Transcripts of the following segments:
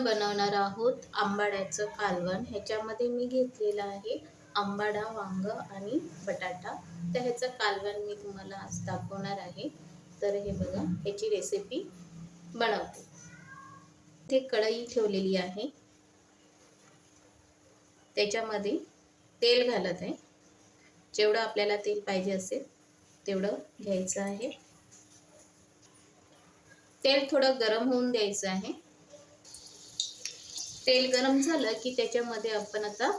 बनवणार आहोत आंबाड्याचं कालवण। ह्याच्यामध्ये मी घेतलेलं आहे आंबाडा, वांग आणि बटाटा। तर ह्याचं कालवण मी तुम्हाला आज दाखवणार आहे। तर हे बघा, ह्याची रेसिपी बनवते। इथे कढई ठेवलेली आहे, त्याच्यामध्ये तेल घालत आहे। जेवढं आपल्याला तेल पाहिजे असेल तेवढं घ्यायचं आहे। तेल थोडं गरम होऊन द्यायचं आहे। तेल गरम झालं की त्याच्यामध्ये आपण आता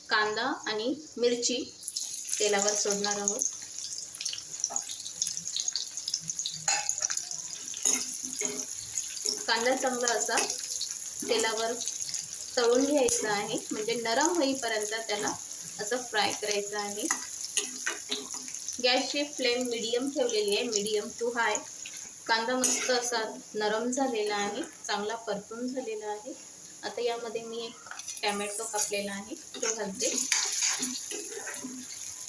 कांदा आणि मिरची तेलावर सोडणार आहोत। कांदा चांगला असा तेलावर तळून घ्यायचा आहे, म्हणजे नरम होईपर्यंत त्याला असं फ्राय करायचं आहे। गॅसची फ्लेम मीडियम ठेवलेली आहे, मीडियम टू हाय। कांदा मस्त असा नरम झालेला आहे, चांगला परतून झालेला आहे। आता यामध्ये मी एक टोमॅटो कापलेला आहे तो घालते।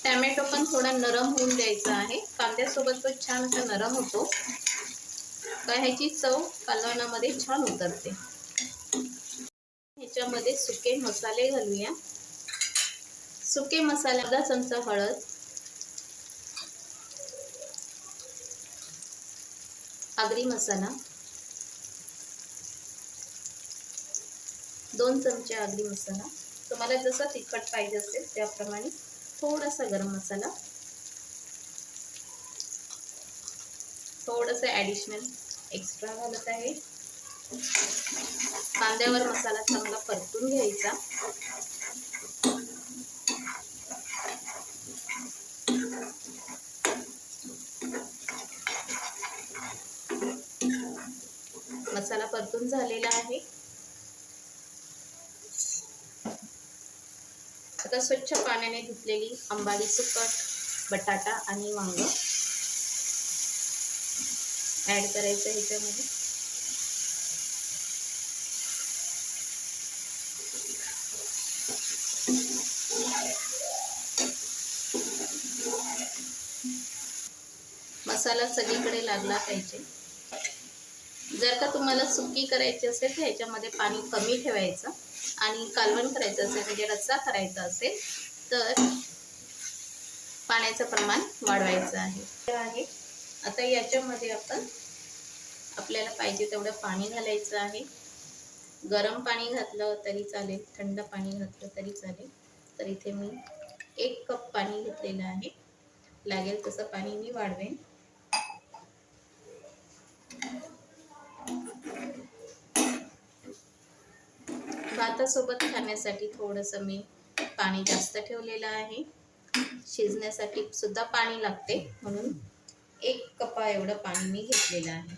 टोमॅटो पण थोडा नरम होऊन द्यायचा आहे, कांद्यासोबत तो छान असा नरम होतो, तर ह्याची चव कालवणामध्ये छान उतरते। ह्याच्यामध्ये सुके मसाले घालूया। सुके मसाले अर्धा चमचा हळद, आगरी मसाला 2 चमचे आगरी मसाला। तुम्हाला जसं तिखट पाहिजे असेल त्याप्रमाणे थोडासा गरम मसाला, थोडंसं ॲडिशनल एक्स्ट्रा घालत आहे। कांद्यावर मसाला चांगला परतून घ्यायचा। मसाला परतून झालेला आहे। आता स्वच्छ पाण्याने धुतलेली आंबाडी सुकट, बटाटा आणि वांग ॲड करायचं ह्याच्यामध्ये। मसाला सगळीकडे लागला पाहिजे। जर का तुम्हाला सुकी करायची असेल तर ह्याच्यामध्ये पाणी कमी ठेवायचं, आणि कालवण करायचं असेल म्हणजे रस्सा करायचा असेल तर पाण्याचं प्रमाण वाढवायचं आहे। आता याच्यामध्ये आपण आपल्याला पाहिजे तेवढं पाणी घालायचं आहे। गरम पाणी घातलं तरी चालेल, थंड पाणी घातलं तरी चालेल। तर इथे मी 1 कप पाणी घेतलेलं आहे, लागेल तसं पाणी मी वाढवेन। भातासोबत खाण्यासाठी थोडंसं मी पाणी जास्त ठेवलेलं आहे, शिजण्यासाठी सुद्धा पाणी लागते, म्हणून 1 कपा एवढं पाणी मी घेतलेलं आहे।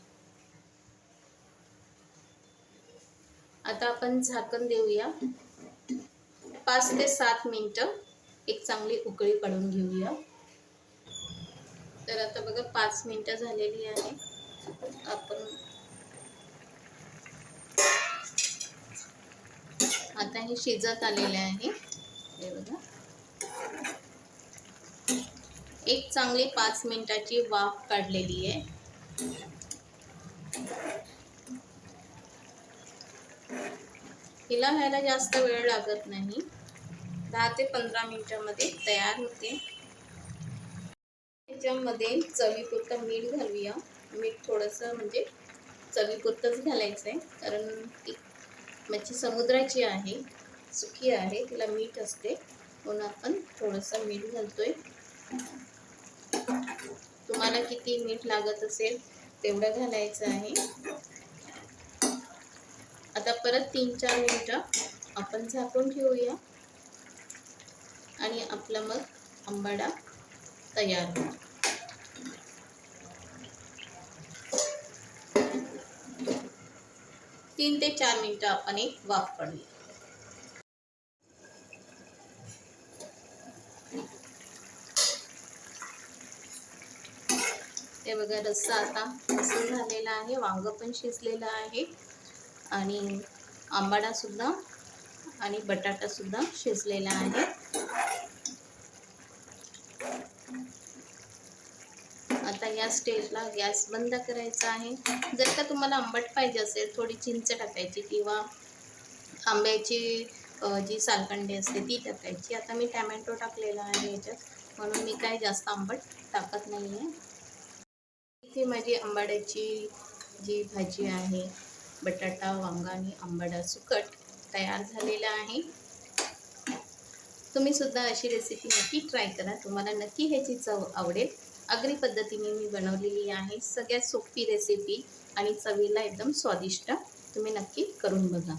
आता आपण झाकण देऊया, 5 ते 7 मिनिटं एक चांगली उकळी काढून घेऊया। तर आता बघा 5 मिनिटं झालेली आहे। आपण आता हे शिजत आलेले आहे, हे बघा। एक चांगली 5 मिनिटाची वाफ काढलेली आहे। हिला व्हायला जास्त वेळ लागत नाही, 10 ते 15 मिनिटांमध्ये तयार होते। त्याच्यामध्ये चवीपुरतं मीठ घालूया। मीठ थोडंसं म्हणजे चवीपुरतंच घालायचं आहे, कारण ती मच्छी समुद्राची आहे, सुकी आहे, तिला मीठ असते, म्हणून आपण थोडंसं मीठ घालतोय। तुम्हाला किती मीठ लागत असेल तेवढं घालायचं आहे। आता परत 3-4 मिनिटं आपण झाकून ठेवूया, आणि आपला मग आंबाडा तयार होईल। 3 ते 4 मिनिटं आपण एक वाफ काढूया। हे बघा, रस्सा आता मस्त झालेला आहे, वांग पण शिजलेलं आहे, आणि आंबाडा सुद्धा आणि बटाटा सुद्धा शिजलेला आहे। आता या स्टेजला गॅस बंद करायचा आहे। जर का तुम्हाला आंबट पाहिजे असेल थोडी चिंच टाकायची, किंवा आंब्याची जी सालकंडी असते ती टाकायची. आता मी टॅमॅटो टाकलेला आहे याच्यात, म्हणून मी काय जास्त आंबट टाकत नाही आहे. इथे माझी आंबाड्याची जी भाजी आहे, बटाटा, वांगा आणि आंबाडा सुकट तयार झालेला आहे. तुम्ही सुद्धा अशी रेसिपी नक्की ट्राय करा. तुम्हाला नक्की ह्याची चव आवडेल. आगरी पद्धतीने मी बनवलेली आहे. सगळ्यात सोपी रेसिपी आणि चवीला एकदम स्वादिष्ट. तुम्ही नक्की करून बघा.